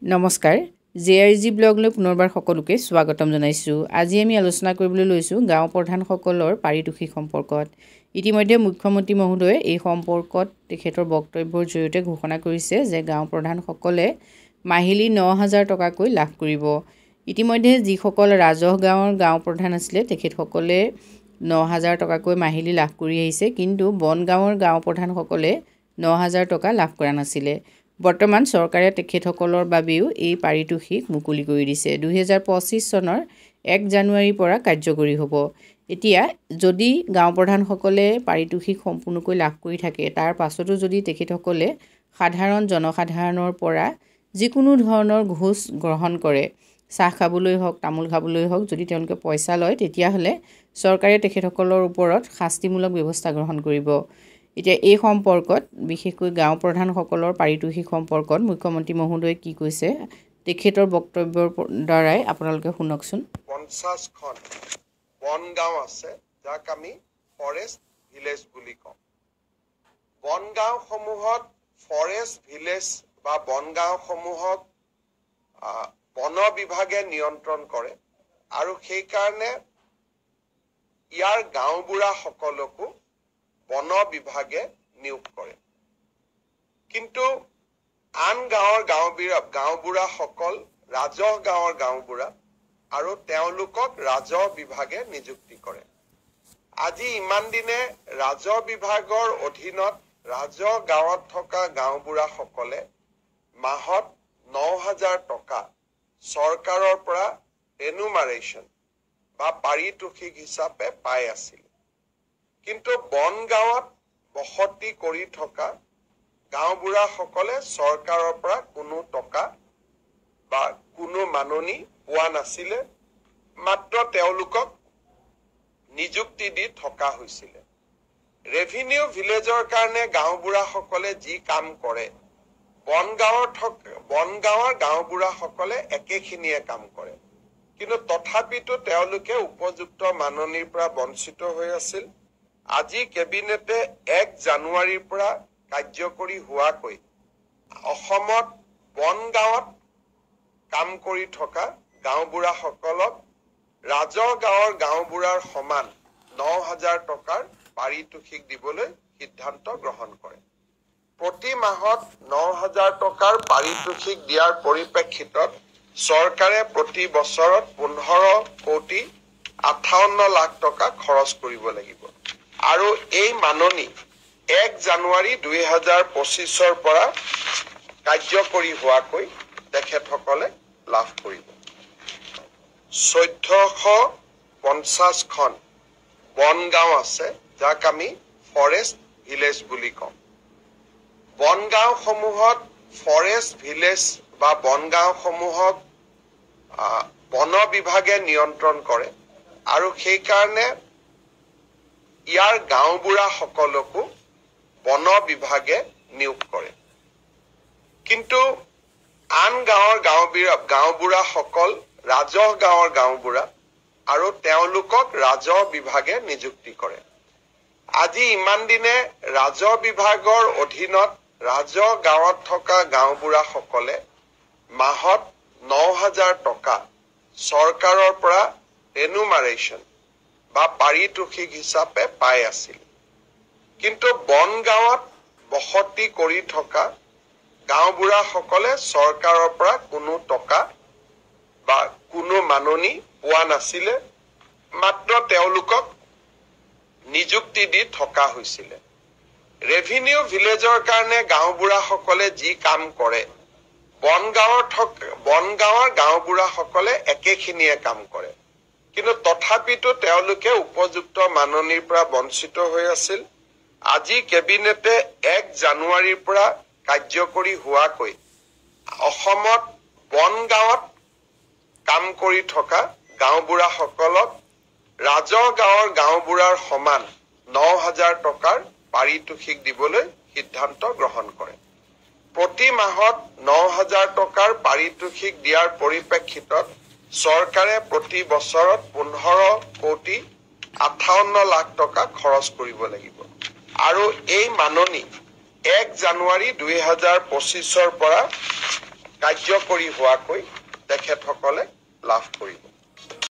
নমস্কাৰ জেআৰজি ব্লগলৈ পুনৰবাৰ সকলোকে স্বাগতম জনাইছোঁ। আজি আমি আলোচনা কৰিবলৈ লৈছোঁ গাঁও প্ৰধানসকলৰ পাৰিতোষিক সম্পৰ্কত। ইতিমধ্যে মুখ্যমন্ত্ৰী মহোদয়ে এই সম্পৰ্কত তেখেতৰ বক্তব্যৰ জৰিয়তে ঘোষণা কৰিছে যে গাঁও প্ৰধানসকলে মাহিলী ৯,০০০ টকাকৈ লাভ কৰিব। ইতিমধ্যে যিসকল ৰাজহ গাঁৱৰ গাঁও প্ৰধান আছিলে তেখেতসকলে ৯,০০০ টকাকৈ মাহিলী লাভ কৰি আহিছে, কিন্তু বনগাঁৱৰ গাঁও প্ৰধানসকলে ৯,০০০ টকা লাভ কৰা নাছিলে। বৰ্তমান চৰকাৰে তেখেতসকলৰ বাবেও এই পাৰিতোষিক মুকলি কৰি দিছে। ২০২৫ চনৰ ১ জানুৱাৰীৰ পৰা কাৰ্যকৰী হ'ব। এতিয়া যদি গাঁও প্ৰধানসকলে পাৰিতোষিক সম্পূৰ্ণকৈ লাভ কৰি থাকে, তাৰ পাছতো যদি তেখেতসকলে সাধাৰণ জনসাধাৰণৰ পৰা যিকোনো ধৰণৰ ঘোষ গ্ৰহণ কৰে, চাহ খাবলৈ হওক, তামোল খাবলৈ হওক, যদি তেওঁলোকে পইচা লয়, তেতিয়াহ'লে চৰকাৰে তেখেতসকলৰ ওপৰত শাস্তিমূলক ব্যৱস্থা গ্ৰহণ কৰিব। এতিয়া এই সম্পৰ্কত বিশেষকৈ গাঁও প্ৰধানসকলৰ পাৰিতোষিক সম্পৰ্কত মুখ্যমন্ত্ৰী মহোদয়ে কি কৈছে তেখেতৰ বক্তব্যৰ দ্বাৰাই আপোনালোকে শুনকচোন। 50খন বনগাঁও আছে যাক আমি ফৰেষ্ট ভিলেজ বুলি কওঁ। বনগাঁওসমূহত ফৰেষ্ট ভিলেজ বা বনগাঁওসমূহক বন বিভাগে নিয়ন্ত্ৰণ কৰে আৰু সেইকাৰণে ইয়াৰ গাঁওবুঢ়াসকলকো বন বিভাগে নিয়োগ কৰে। কিন্তু আন গাঁৱৰ গাঁওবুঢ়াসকল ৰাজহ গাঁৱৰ গাঁওবুঢ়া আৰু তেওঁলোকক ৰাজহ বিভাগে নিযুক্তি কৰে। আজি ইমান দিনে ৰাজহ বিভাগৰ অধীনত ৰাজহ গাঁৱত থকা গাঁওবুঢ়াসকলে মাহত ৯,০০০ টকা চৰকাৰৰ পৰা ৰেনুমাৰেশ্যন বা পাৰিতোষিক হিচাপে পাই আছিল। কিন্তু বনগাঁৱত বসতি কৰি থকা গাঁওবুঢ়াসকলে চৰকাৰৰ পৰা কোনো টকা বা কোনো মাননি পোৱা নাছিলে, মাত্ৰ তেওঁলোকক নিযুক্তি দি থকা হৈছিলে। ৰেভিনিউ ভিলেজৰ কাৰণে গাঁওবুঢ়াসকলে যি কাম কৰে, বনগাঁৱৰ গাঁওবুঢ়াসকলে একেখিনিয়ে কাম কৰে, কিন্তু তথাপিতো তেওঁলোকে উপযুক্ত মাননিৰ পৰা বঞ্চিত হৈ আছিল। আজি কেবিনেটে ১ জানুৱাৰীৰ পৰা কাৰ্যকৰী হোৱাকৈ অসমত বনগাঁৱত কাম কৰি থকা গাঁওবুঢ়াসকলক ৰাজহ গাঁৱৰ গাঁওবুঢ়াৰ সমান ৯,০০০ টকাৰ পাৰিতোষিক দিবলৈ সিদ্ধান্ত গ্ৰহণ কৰে। প্ৰতি মাহত ৯,০০০ টকাৰ পাৰিতোষিক দিয়াৰ পৰিপ্ৰেক্ষিতত চৰকাৰে প্ৰতি বছৰত 15,58,00,000 টকা খৰচ কৰিব লাগিব আৰু এই মাননি ১ জানুৱাৰী ২০২৫ৰ পৰা কাৰ্যকৰী হোৱাকৈ তেখেতসকলে লাভ কৰিব। ১৪৫০খন বনগাঁও আছে যাক আমি ফৰেষ্ট ভিলেজ বুলি কওঁ। বনগাঁওসমূহত ফৰেষ্ট ভিলেজ বা বনগাঁওসমূহক বন বিভাগে নিয়ন্ত্ৰণ কৰে আৰু সেইকাৰণে ইয়াৰ গাঁওবুঢ়াসকলকো বন বিভাগে নিয়োগ কৰে। কিন্তু আন গাঁৱৰ গাঁওবুঢ়াসকল ৰাজহ গাঁৱৰ গাঁওবুঢ়া আৰু তেওঁলোকক ৰাজহ বিভাগে নিযুক্তি কৰে। আজি ইমান দিনে ৰাজহ বিভাগৰ অধীনত ৰাজহ গাঁৱত থকা গাঁওবুঢ়াসকলে মাহত ৯,০০০ টকা চৰকাৰৰ পৰা ৰেনুমাৰেশ্যন বা পাৰিতোষিক হিচাপে পাই আছিল। কিন্তু বনগাঁৱত বসতি কৰি থকা গাঁওবুঢ়াসকলে চৰকাৰৰ পৰা কোনো টকা বা কোনো মাননি পোৱা নাছিলে, মাত্ৰ তেওঁলোকক নিযুক্তি দি থকা হৈছিলে। ৰেভিনিউ ভিলেজৰ কাৰণে গাঁওবুঢ়াসকলে যি কাম কৰে, বনগাঁৱৰ গাঁওবুঢ়াসকলে একেখিনিয়ে কাম কৰে, কিন্তু তথাপিতো তেওঁলোকে উপযুক্ত মাননিৰ পৰা বঞ্চিত হৈ আছিল। আজি কেবিনেটে ১ জানুৱাৰীৰ পৰা কাৰ্যকৰী হোৱাকৈ অসমত বনগাঁৱত কাম কৰি থকা গাঁওবুঢ়াসকলক ৰাজহ গাঁৱৰ গাঁওবুঢ়াৰ সমান ৯,০০০ টকাৰ পাৰিতোষিক দিবলৈ সিদ্ধান্ত গ্ৰহণ কৰে। প্ৰতি মাহত ৯,০০০ টকাৰ পাৰিতোষিক দিয়াৰ পৰিপ্ৰেক্ষিতত চৰকাৰে প্ৰতি বছৰত 15,58,00,000 টকা খৰচ কৰিব লাগিব আৰু এই মাননি ১ জানুৱাৰী ২০২৫ৰ পৰা কাৰ্যকৰী হোৱাকৈ তেখেতসকলে